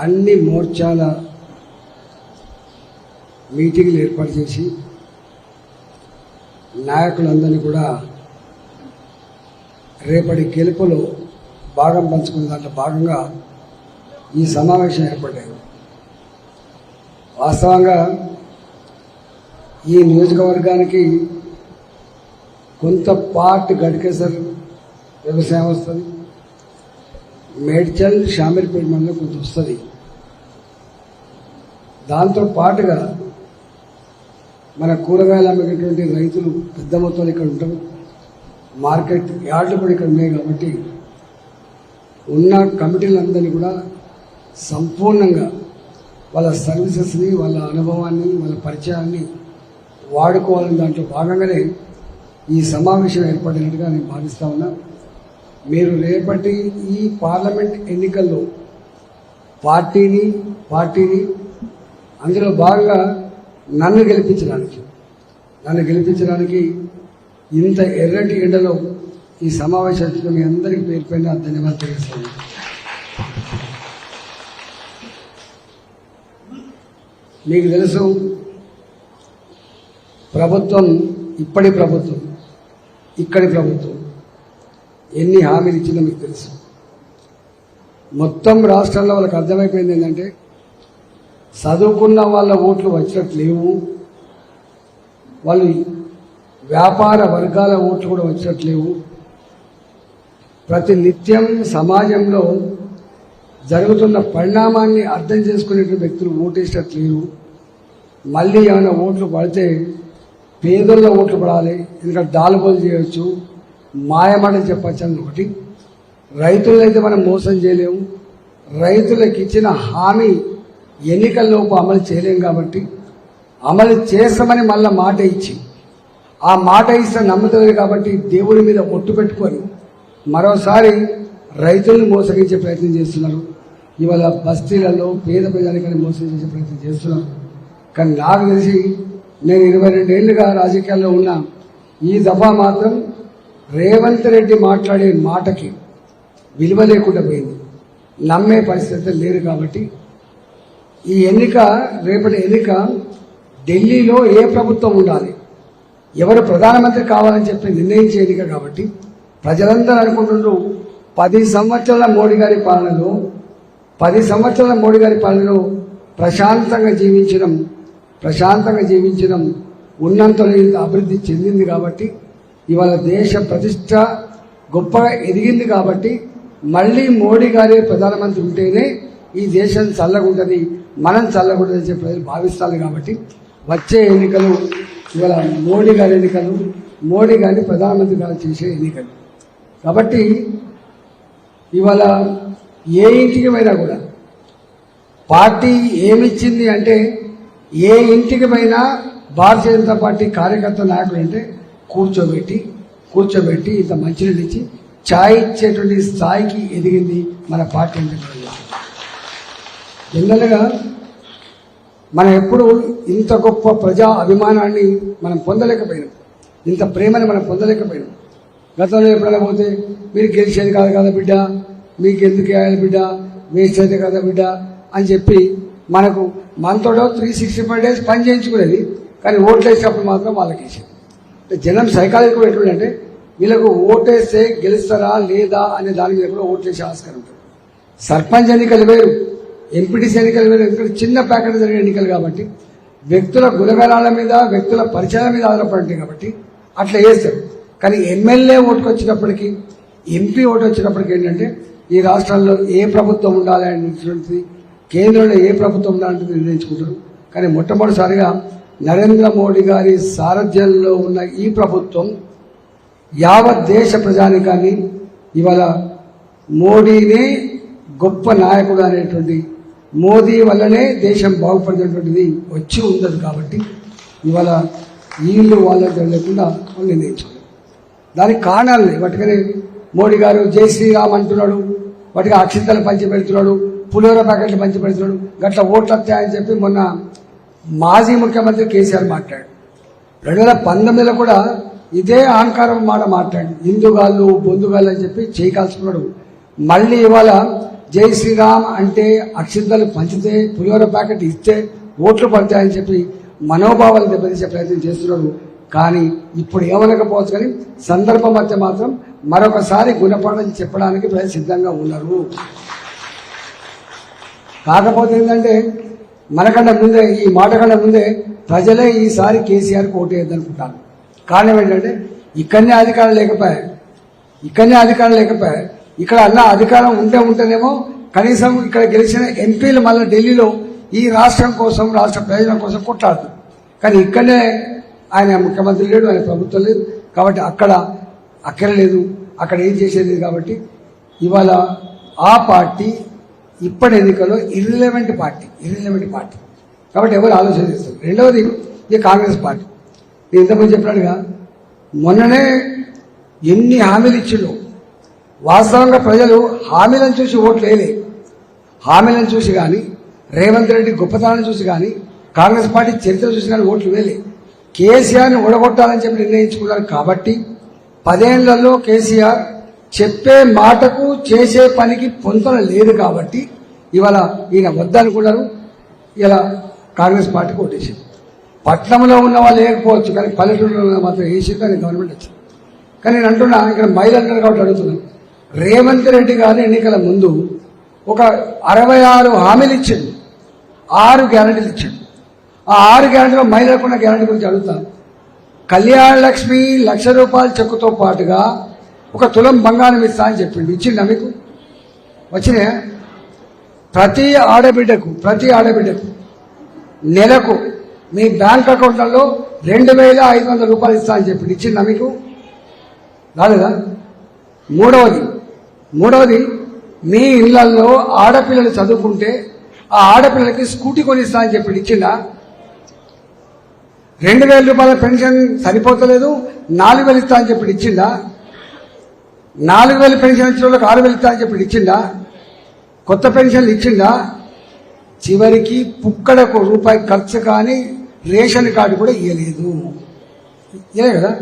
అన్ని మోర్చాల మీటింగ్లు ఏర్పాటు చేసి నాయకులందరినీ కూడా రేపటి గెలుపులో భాగం పంచుకునే దాంట్లో భాగంగా ఈ సమావేశం ఏర్పడ్డాయి. వాస్తవంగా ఈ నియోజకవర్గానికి కొంత పార్ట్ గడికేసర్ వ్యవసాయం వస్తుంది, మేడ్చల్ షామీర్పేట మండలం కొంత వస్తుంది. దాంతో పాటుగా మన కూరగాయలు అమ్మేటటువంటి రైతులు పెద్ద మొత్తంలో ఇక్కడ ఉంటారు, మార్కెట్ యార్డులు కూడా ఇక్కడ ఉన్నాయి. కాబట్టి ఉన్న కమిటీలందరినీ కూడా సంపూర్ణంగా వాళ్ళ సర్వీసెస్ని, వాళ్ళ అనుభవాన్ని, వాళ్ళ పరిచయాన్ని వాడుకోవాలని దాంట్లో భాగంగానే ఈ సమావేశం ఏర్పడినట్టుగా నేను భావిస్తా ఉన్నా. మీరు రేపటి ఈ పార్లమెంట్ ఎన్నికల్లో పార్టీని అందులో భాగంగా నన్ను గెలిపించడానికి ఇంత ఎర్రటి ఎండలో ఈ సమావేశానికి మీ అందరికీ పేరు పైన ధన్యవాదాలు తెలియజేస్తాను. మీకు తెలుసు, ఇక్కడి ప్రభుత్వం ఎన్ని హామీలు ఇచ్చిందో మీకు తెలుసు. మొత్తం రాష్ట్రంలో వాళ్ళకి అర్థమైపోయింది ఏంటంటే చదువుకున్న వాళ్ళ ఓట్లు వచ్చినట్టు లేవు, వాళ్ళు వ్యాపార వర్గాల ఓట్లు కూడా వచ్చినట్టు లేవు. ప్రతి నిత్యం సమాజంలో జరుగుతున్న పరిణామాన్ని అర్థం చేసుకునేటువంటి వ్యక్తులు ఓటేసినట్టు లేవు. మళ్ళీ ఏమైనా ఓట్లు పడితే పేదోళ్ళ ఓట్లు పడాలి, ఎందుకంటే దాలుబోలు చేయవచ్చు, మాయమాటలు చెప్పచ్చు అని ఒకటి. రైతులైతే మనం మోసం చేయలేము, రైతులకు ఇచ్చిన హామీ ఎన్నికల్లోపు అమలు చేయలేము. కాబట్టి అమలు చేస్తామని మళ్ళీ మాట ఇచ్చి ఆ మాట ఇస్తే నమ్ముతుంది. కాబట్టి దేవుడి మీద ఒట్టు పెట్టుకొని మరోసారి రైతులను మోసగించే ప్రయత్నం చేస్తున్నారు. ఇవాళ బస్తీలలో పేద ప్రజానికాన్ని మోసం చేసే ప్రయత్నం చేస్తున్నారు. కానీ నాకు తెలిసి నేను 22 ఏళ్లుగా రాజకీయాల్లో ఉన్నా, ఈ దఫా మాత్రం రేవంత్ రెడ్డి మాట్లాడే మాటకి విలువ లేకుండా పోయింది, నమ్మే పరిస్థితి లేరు. కాబట్టి ఈ రేపటి ఎన్నిక ఢిల్లీలో ఏ ప్రభుత్వం ఉండాలి, ఎవరు ప్రధానమంత్రి కావాలని చెప్పి నిర్ణయించే ఎన్నిక. కాబట్టి ప్రజలందరూ అనుకుంటున్నారు 10 సంవత్సరాల మోడీ గారి పాలనలో ప్రశాంతంగా జీవించడం ఉన్నంతలో ఇంత అభివృద్ధి చెందింది. కాబట్టి ఇవాళ దేశ ప్రతిష్ట గొప్పగా ఎదిగింది. కాబట్టి మళ్ళీ మోడీ గారే ప్రధానమంత్రి ఉంటేనే ఈ దేశం చల్లగుంటుంది, మనం చల్లగుంటుంది చెప్పి ప్రజలు భావిస్తారు. కాబట్టి వచ్చే ఎన్నికలు ఇవాళ మోడీ గారిని ప్రధానమంత్రి గారు చేసే ఎన్నికలు. కాబట్టి ఇవాళ ఏ ఇంటికి పోయినా కూడా పార్టీ ఏమిచ్చింది అంటే, ఏ ఇంటికి పోయినా భారతీయ జనతా పార్టీ కార్యకర్త నాయకులు అంటే కూర్చోబెట్టి ఇంత మంచినీళ్ళు ఇచ్చి ఛాయ్ ఇచ్చేటువంటి స్థాయికి ఎదిగింది మన పార్టీ. జనరల్గా మనం ఎప్పుడు ఇంత గొప్ప ప్రజా అభిమానాన్ని మనం పొందలేకపోయినాం, ఇంత ప్రేమని మనం పొందలేకపోయినాం. గతంలో ఎప్పుడైనా పోతే మీరు గెలిచేది కాదు కదా బిడ్డ, మీకు ఎందుకు వేయాలి బిడ్డ, వేస్ట్ అయితే కదా బిడ్డ అని చెప్పి మనతో 365 days పని చేయించుకునేది. కానీ ఓట్లు వేసినప్పుడు మాత్రం వాళ్ళకి వేసేది. జనం సైకాలజీ కూడా ఎట్లుందంటే, వీళ్ళకు ఓటేస్తే గెలుస్తారా లేదా అనే దాని మీద కూడా ఓట్లేసే ఆస్కారం ఉంటుంది. సర్పంచ్ ఎన్నికలు వేరు, ఎంపీటీసీ ఎన్నికలు వేరు. ఎందుకంటే చిన్న ప్యాకెట్ జరిగే ఎన్నికలు కాబట్టి వ్యక్తుల గుణగణాల మీద, వ్యక్తుల పరిచయాల మీద ఆధారపడి కాబట్టి అట్లా వేస్తారు. కానీ ఎమ్మెల్యే ఓటుకు వచ్చినప్పటికీ, ఎంపీ ఓటు వచ్చినప్పటికీ ఏంటంటే, ఈ రాష్ట్రాల్లో ఏ ప్రభుత్వం ఉండాలి అనేటువంటిది, కేంద్రంలో ఏ ప్రభుత్వం ఉండాలంటే నిర్ణయించుకుంటారు. కానీ మొట్టమొదటిసారిగా నరేంద్ర మోడీ గారి సారథ్యంలో ఉన్న ఈ ప్రభుత్వం యావత్ దేశ ప్రజానికాన్ని ఇవాళ మోడీనే గొప్ప నాయకుడు అనేటువంటి, మోదీ వల్లనే దేశం బాగుపడినటువంటిది వచ్చి ఉండదు. కాబట్టి ఇవాళ వీళ్ళు వాళ్ళతో లేకుండా వాళ్ళు నిర్ణయించుకోవాలి. దానికి కారణాలు వాటికనే మోడీ గారు జై శ్రీరామ్ అంటున్నాడు, వాటికి అక్షింతలు పంచి పెడుతున్నాడు, పులిహోర ప్యాకెట్లు పంచి పెడుతున్నాడు, గట్ల ఓట్లు వస్తాయని చెప్పి మొన్న మాజీ ముఖ్యమంత్రి కేసీఆర్ మాట్లాడు. 2019లో కూడా ఇదే అహంకారం మాట మాట్లాడి హిందూగాళ్ళు బొందుగాళ్ళు అని చెప్పి చేయి కాల్చుకున్నాడు. మళ్ళీ ఇవాళ జై శ్రీరామ్ అంటే అక్షింతలు పంచితే పులిహోర ప్యాకెట్ ఇస్తే ఓట్లు పడతాయని చెప్పి మనోభావాలు దెబ్బతీసే ప్రయత్నం చేస్తున్నారు. కానీ ఇప్పుడు ఏమనకపోవచ్చు, కానీ సందర్భం మధ్య మాత్రం మరొకసారి గుణపాఠం చెప్పడానికి ప్రజలు సిద్ధంగా ఉన్నారు. కాకపోతే ఏంటంటే మనకన్నా ముందే, ఈ మాట కన్నా ముందే ప్రజలే ఈసారి కేసీఆర్కి ఓటు వేయద్దనుకుంటారు. కారణం ఏంటంటే ఇక్కడనే అధికారం లేకపోయాయి, ఇక్కడ అన్న అధికారం ఉంటేనేమో కనీసం ఇక్కడ గెలిచిన ఎంపీలు మళ్ళీ ఢిల్లీలో ఈ రాష్ట్రం కోసం, రాష్ట్ర ప్రయోజనం కోసం కొట్లాడుతారు. కానీ ఇక్కడనే ఆయన ముఖ్యమంత్రి లేడు, ఆయన ప్రభుత్వం లేదు, కాబట్టి అక్కడ అక్కర్లేదు, అక్కడ ఏం చేసేది లేదు. కాబట్టి ఇవాళ ఆ పార్టీ ఇప్పటి ఎన్నికల్లో ఇర్రిలవెంట్ పార్టీ. కాబట్టి ఎవరు ఆలోచన చేస్తారు. రెండవది ఈ కాంగ్రెస్ పార్టీ. నేను ఇంతకుముందు చెప్పినట్టుగా మొన్ననే ఎన్ని హామీలు ఇచ్చిందో, వాస్తవంగా ప్రజలు హామీలను చూసి ఓట్లు వేయలే. హామీలను చూసి కానీ, రేవంత్ రెడ్డి గొప్పతనాన్ని చూసి కానీ, కాంగ్రెస్ పార్టీ చరిత్ర చూసి కానీ ఓట్లు వేయలే. కేసీఆర్ని ఓడగొట్టాలని చెప్పి నిర్ణయించుకున్నారు. కాబట్టి 10 ఏళ్లలో కేసీఆర్ చెప్పే మాటకు చేసే పనికి పొంతన లేదు. కాబట్టి ఇవాళ ఈయన వద్దనుకున్నారు. ఇలా కాంగ్రెస్ పార్టీకి ఓటేసింది. పట్నంలో ఉన్న వాళ్ళు లేకపోవచ్చు, కానీ పల్లెటూరులో మాత్రం వేసింది, కానీ గవర్నమెంట్ వచ్చింది. కానీ నేను అంటున్నా, ఇక్కడ మహిళలు అంటారు కాబట్టి అడుగుతున్నాను. రేవంత్ రెడ్డి గారు ఎన్నికల ముందు ఒక 66 హామీలు ఇచ్చింది, 6 గ్యారంటీలు ఇచ్చింది. ఆ 6 గ్యారంటీలో మహిళలకున్న గ్యారంటీ గురించి అడుగుతాను. కళ్యాణ లక్ష్మి ₹1,00,000 చెక్కుతో పాటుగా 1 తులం బంగారం ఇస్తా అని చెప్పింది. ఇచ్చిందా మీకు? వచ్చినాయా? ప్రతి ఆడబిడ్డకు నెలకు మీ బ్యాంక్ అకౌంట్లలో ₹2,500 ఇస్తా అని చెప్పింది. ఇచ్చిందా మీకు? రాలేదా? మూడవది మీ ఇళ్లలో ఆడపిల్లలు చదువుకుంటే ఆ ఆడపిల్లలకి స్కూటీ కొనిస్తా అని చెప్పింది. ఇచ్చిందా? ₹2,000 పెన్షన్ సరిపోతలేదు, 4,000 ఇస్తా అని చెప్పి ఇచ్చిందా? 4,000 పెన్షన్ ఇచ్చిన వాళ్ళకి 6,000 ఇస్తా అని చెప్పి ఇచ్చిందా? కొత్త పెన్షన్లు ఇచ్చిందా? చివరికి పుక్కడకు రూపాయి ఖర్చు కానీ రేషన్ కార్డు కూడా ఇవ్వలేదు. ఇవ్వలే కదా?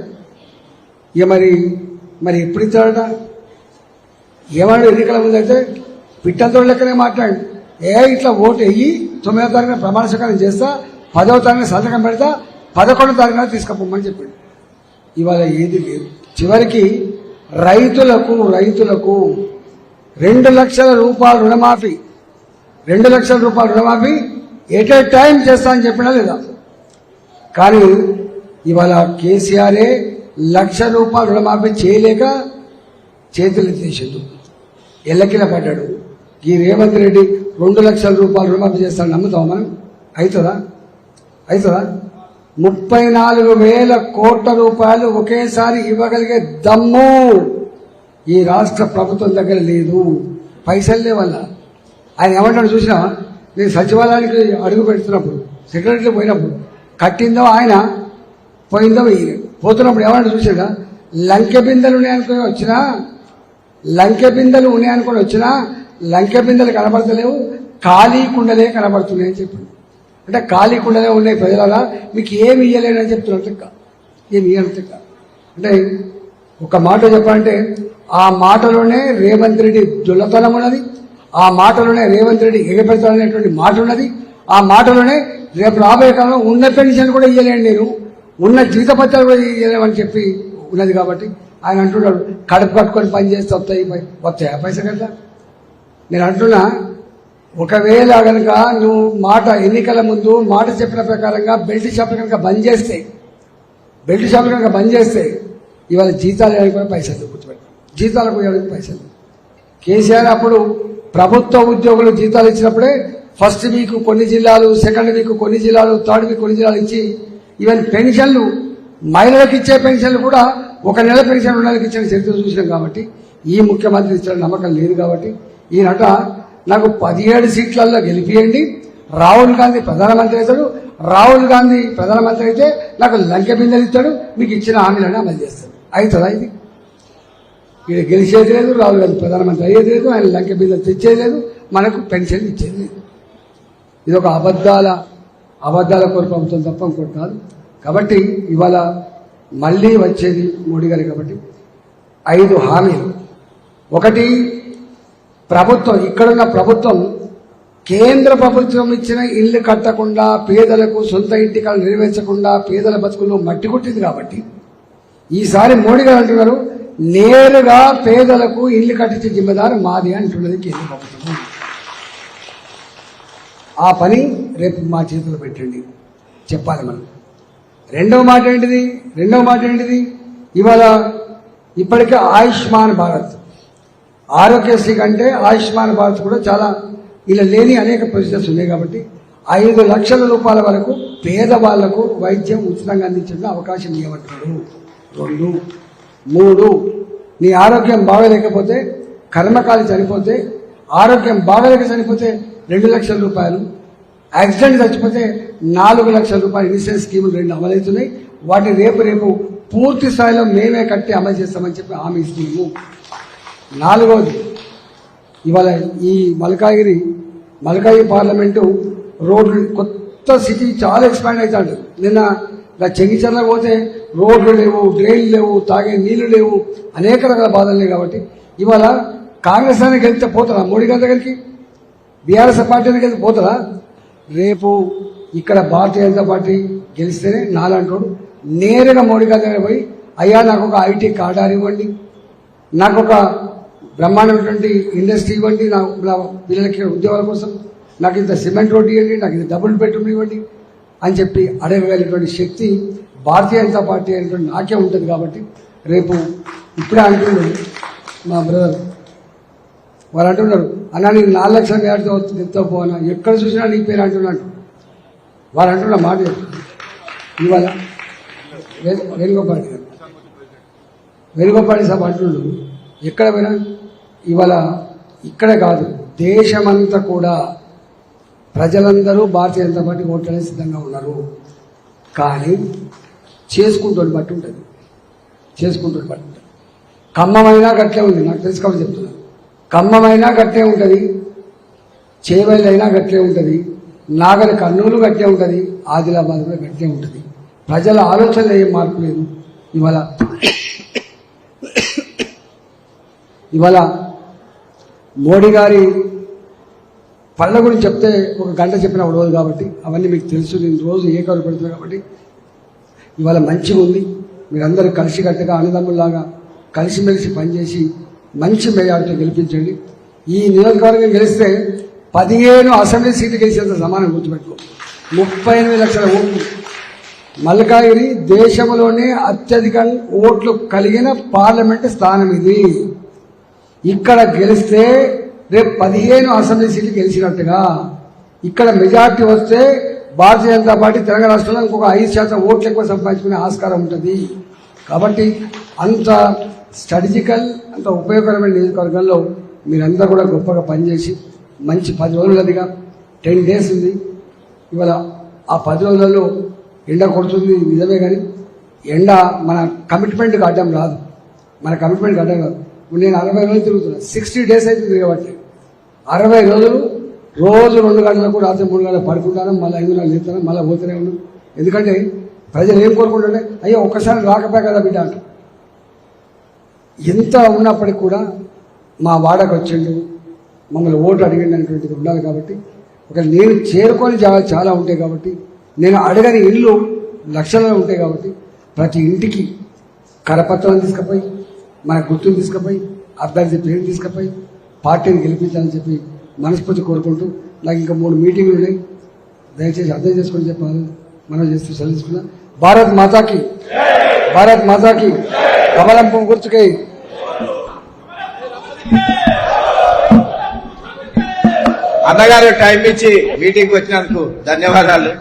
ఇక మరి ఎప్పుడు ఇచ్చాడట? ఏమన్నాడు ఎన్నికల ముందు అయితే పిట్టంతో లెక్కనే మాట్లాడి, ఇట్లా ఓటు వేయి, 9వ తారీఖున ప్రమాణ స్వీకారం చేస్తా, 10వ తారీఖున సంతకం పెడతా, 11వ తారీఖున తీసుకుపోమని చెప్పాడు. ఇవాళ ఏది లేదు. చివరికి రైతులకు ₹2,00,000 రుణమాఫీ, ₹2,00,000 రుణమాఫీ ఎట్ ఏ టైం చేస్తా అని చెప్పినా లేదా? కానీ ఇవాళ కేసీఆరే ₹1,00,000 రుణమాఫీ చేయలేక చేతులు ఎత్తేసిండు, ఎల్లకిల పడ్డాడు. ఈ రేవంత్ రెడ్డి ₹2,00,000 రుణమాఫీ చేస్తాడు, నమ్ముతాం మనం? అవుతుందా? 34,000 కోట్ల రూపాయలు ఒకేసారి ఇవ్వగలిగే దమ్ము ఈ రాష్ట్ర ప్రభుత్వం దగ్గర లేదు. పైసలు లేవల్ల. ఆయన ఏమంటాడు చూసినా, నేను సచివాలయానికి అడుగు పెడుతున్నప్పుడు, సెక్రటరీ పోయినప్పుడు కట్టిందో ఆయన, పోయిందో పోతున్నప్పుడు ఏమంటాడు చూసినా, లంకె బిందెలు ఉన్నాయనుకుని వచ్చినా, లంకె బిందెలు కనబడతలేవు, ఖాళీ కుండలే కనబడుతున్నాయి అని చెప్పాడు. అంటే ఖాళీ కుండలే ఉన్నాయి ప్రజలలా, మీకు ఏమి ఇయ్యలేనని చెప్తున్నారు. ఏమి ఇయ్యను. అంటే ఒక మాట చెప్పాలంటే ఆ మాటలోనే రేవంత్ రెడ్డి దుల్లతనం ఉన్నది, ఆ మాటలోనే రేవంత్ రెడ్డి ఎగపెడతాడనేటువంటి మాట ఉన్నది, ఆ మాటలోనే రేపు రాబోయే కాలంలో ఉన్న పెన్షన్ కూడా ఇయ్యలేను, నేను ఉన్న జీతపత్రాలు కూడా ఇయ్యలేమని చెప్పి ఉన్నది. కాబట్టి ఆయన అంటున్నాడు, కడుపు కట్టుకొని పని చేస్తే వస్తాయా పైసలు కదా? నేను అంటున్నా, ఒకవేళ కనుక నువ్వు మాట ఎన్నికల ముందు మాట చెప్పిన ప్రకారంగా బెల్ట్ షాపులు కనుక బంద్ చేస్తే ఇవాళ జీతాలు వేయడానికి కూడా పైసలు గుర్తుపెట్టారు, జీతాలకు వేయడానికి పైసలు. కేసీఆర్ అప్పుడు ప్రభుత్వ ఉద్యోగులు జీతాలు ఇచ్చినప్పుడే ఫస్ట్ వీక్ కొన్ని జిల్లాలు, సెకండ్ వీక్ కొన్ని జిల్లాలు, థర్డ్ వీక్ కొన్ని జిల్లాలు ఇచ్చి, ఈవెన్ పెన్షన్లు, మహిళలకు ఇచ్చే పెన్షన్లు కూడా 1 నెల పెన్షన్ 2 నెలలకు ఇచ్చిన చరిత్ర చూసినాం. కాబట్టి ఈ ముఖ్యమంత్రి ఇచ్చిన నమ్మకం లేదు. కాబట్టి ఈయనట నాకు 17 సీట్లలో గెలిపియండి, రాహుల్ గాంధీ ప్రధానమంత్రి అవుతాడు, రాహుల్ గాంధీ ప్రధానమంత్రి అయితే నాకు లంకె బిందెలు ఇస్తాడు, మీకు ఇచ్చిన హామీలను అమలు చేస్తాడు. అవుతుందా? ఇది ఈయన గెలిచేది లేదు, రాహుల్ గాంధీ ప్రధానమంత్రి అయ్యేది లేదు, ఆయన లంకె బిందెలు తెచ్చేది లేదు, మనకు పెన్షన్ ఇచ్చేది లేదు. ఇది ఒక అబద్ధాల కోరు ప్రభుత్వం తప్ప ఇంకోటి కాదు. కాబట్టి ఇవాళ మళ్ళీ వచ్చేది మోడీ గారు. కాబట్టి 5 హామీలు. ఒకటి, ప్రభుత్వం ఇక్కడున్న ప్రభుత్వం కేంద్ర ప్రభుత్వం ఇచ్చిన ఇల్లు కట్టకుండా పేదలకు సొంత ఇంటి కళ నెరవేర్చకుండా పేదల బతుకుల్లో మట్టి కొట్టింది కాబట్టి ఈసారి మోడీ గారు అంటున్నారు నేరుగా పేదలకు ఇల్లు కట్టించే జిమ్మదారు మాది అంటున్నది కేంద్ర ప్రభుత్వం. ఆ పని రేపు మా చేతిలో పెట్టండి చెప్పాలి మనం. రెండవ మాట ఏంటిది ఇవాళ ఇప్పటికే ఆయుష్మాన్ భారత్ ఆరోగ్యశ్రీ కంటే ఆయుష్మాన్ భారత్ కూడా చాలా ఇలా లేని అనేక ప్రొసీజర్స్ ఉన్నాయి కాబట్టి 5 లక్షల రూపాయల వరకు పేదవాళ్లకు వైద్యం ఉచితంగా అందించడం అవకాశం ఇవ్వమంటున్నాడు. 2, 3 నీ ఆరోగ్యం బాగలేకపోతే కర్మకాలి చనిపోతే ఆరోగ్యం బాగలేక చనిపోతే 2 లక్షల రూపాయలు, యాక్సిడెంట్ చచ్చిపోతే 4 లక్షల రూపాయలు ఇన్సూరెన్స్ స్కీములు 2 అమలవుతున్నాయి. వాటిని రేపు పూర్తి స్థాయిలో మేమే కట్టి అమలు చేస్తామని చెప్పి హామీ ఇస్తున్నాము. 4వది ఇవాళ ఈ మల్కాగిరి పార్లమెంటు రోడ్లు కొత్త సిటీ చాలా ఎక్స్పాండ్ అవుతాడు. నిన్న చెంగిచర్ల పోతే రోడ్లు లేవు, డ్రైన్లు లేవు, తాగే నీళ్లు లేవు, అనేక రకాల బాధలు లేవు. కాబట్టి ఇవాళ కాంగ్రెస్ అని గెలిస్తే పోతారా మోడీ గారి దగ్గరికి? బీఆర్ఎస్ పార్టీని గెలిచి పోతారా? రేపు ఇక్కడ భారతీయ జనతా పార్టీ గెలిస్తేనే నాలంటోడు నేరుగా మోడీ గారి దగ్గర పోయి అయ్యా నాకు ఒక ఐటీ కార్డార్ ఇవ్వండి, నాకు ఒక బ్రహ్మాండమైనటువంటి ఇండస్ట్రీ ఇవ్వండి, నా పిల్లలకి ఉద్యోగాల కోసం నాకు ఇంత సిమెంట్ రోడ్డు ఇవ్వండి, నాకు ఇంత డబుల్ బెడ్రూమ్ ఇవ్వండి అని చెప్పి అడగగలిగినటువంటి శక్తి భారతీయ జనతా పార్టీ అనేటువంటి నాకే ఉంటుంది. కాబట్టి రేపు ఇప్పుడే అంటున్నారు మా బ్రదర్, వాళ్ళు అంటున్నారు అన్నా నేను 4 లక్షల మేడతో ఎత్తుతో పోనా, ఎక్కడ చూసినా నీ పేరు అంటున్నాడు. వాళ్ళు అంటున్న మాట ఇవాళ వేణుగోపాల్ సాబ్ అంటున్నాడు ఎక్కడ పోయినా ఇవాళ ఇక్కడ కాదు దేశమంతా కూడా ప్రజలందరూ భారతీయ జనతా పార్టీ ఓట్లనే సిద్ధంగా ఉన్నారు. కానీ చేసుకుంటూ బట్టి ఉంటుంది. ఖమ్మమైనా గట్లే ఉంది, నాకు తెలుసు కాబట్టి చెప్తున్నాను. ఖమ్మమైనా గట్లే ఉంటుంది, చేవెళ్ళి అయినా గట్లే ఉంటుంది, నాగర్ కర్నూలు గట్లే ఉంటుంది, ఆదిలాబాద్ కూడా గట్లే ఉంటుంది. ప్రజల ఆలోచనలో ఏం మార్పు లేదు. ఇవాళ మోడీ గారి పనుల గురించి చెప్తే 1 గంట చెప్పిన రోజు కాబట్టి అవన్నీ మీకు తెలుసు. నేను రోజు ఏకరు పెడుతున్నాను కాబట్టి ఇవాళ మంచిగా ఉంది. మీరందరూ కలిసికట్టుగా అన్నదమ్ముల్లాగా కలిసిమెలిసి పనిచేసి మంచి మెజార్టీతో గెలిపించండి. ఈ నియోజకవర్గం గెలిస్తే 15 అసెంబ్లీ సీట్లు గెలిచేంత సమానం గుర్తుపెట్టుకో. 38 లక్షల ఓట్లు. మల్కాగిరి దేశంలోనే అత్యధిక ఓట్లు కలిగిన పార్లమెంటు స్థానం ఇది. ఇక్కడ గెలిస్తే రేపు 15 అసెంబ్లీ సీట్లు గెలిచినట్టుగా. ఇక్కడ మెజార్టీ వస్తే భారతీయ జనతా పార్టీ తెలంగాణ రాష్ట్రంలో ఇంకొక 5% ఓట్లు ఎక్కువ సంపాదించుకునే ఆస్కారం ఉంటుంది. కాబట్టి అంత స్ట్రాటజికల్, అంత ఉపయోగకరమైన నియోజకవర్గంలో మీరందరూ కూడా గొప్పగా పనిచేసి మంచి 10 రోజులదిగా 10 డేస్ ఉంది. ఇవాళ ఆ 10 రోజులలో ఎండ కొడుతుంది నిజమే, కానీ ఎండ మన కమిట్మెంట్కి అడ్డం రాదు. నేను 60 రోజులు తిరుగుతున్నా, 60 డేస్ అయితే తిరగబట్టి 60 రోజులు రోజు 2 గంటలకు రాత్రి 3 గంటలకు పడుకుంటాను, మళ్ళీ 5 గంటలకు లేస్తాను, మళ్ళీ పోతూనే ఉన్నాను. ఎందుకంటే ప్రజలు ఏం కోరుకుంటుంటే అయ్యో ఒక్కసారి రాకపోయా కదా బిడ్డ అంట. ఎంత ఉన్నప్పటికీ కూడా మా వాడకు వచ్చిండు, మమ్మల్ని ఓటు అడిగిండు అనేటువంటిది ఉండాలి. కాబట్టి ఒక నేను చేరుకొని చాలా ఉంటాయి కాబట్టి, నేను అడగని ఇల్లు లక్షలలో ఉంటాయి కాబట్టి ప్రతి ఇంటికి కరపత్రాన్ని తీసుకుపోయి, మన గుర్తులు తీసుకుపోయి, అభ్యర్థి పేరు తీసుకుపోయి పార్టీని గెలిపించాలని చెప్పి మనస్ఫూర్తి కోరుకుంటూ, నాకు ఇంకా 3 మీటింగ్లు ఉన్నాయి, దయచేసి అర్థం చేసుకొని చెప్పాలి మనం చేస్తూ సెలవుకున్నా. భారత్ మాతాకి కమలం పువ్వు గుర్తుకై. అన్నగారు టైం ఇచ్చి మీటింగ్ వచ్చినందుకు ధన్యవాదాలు.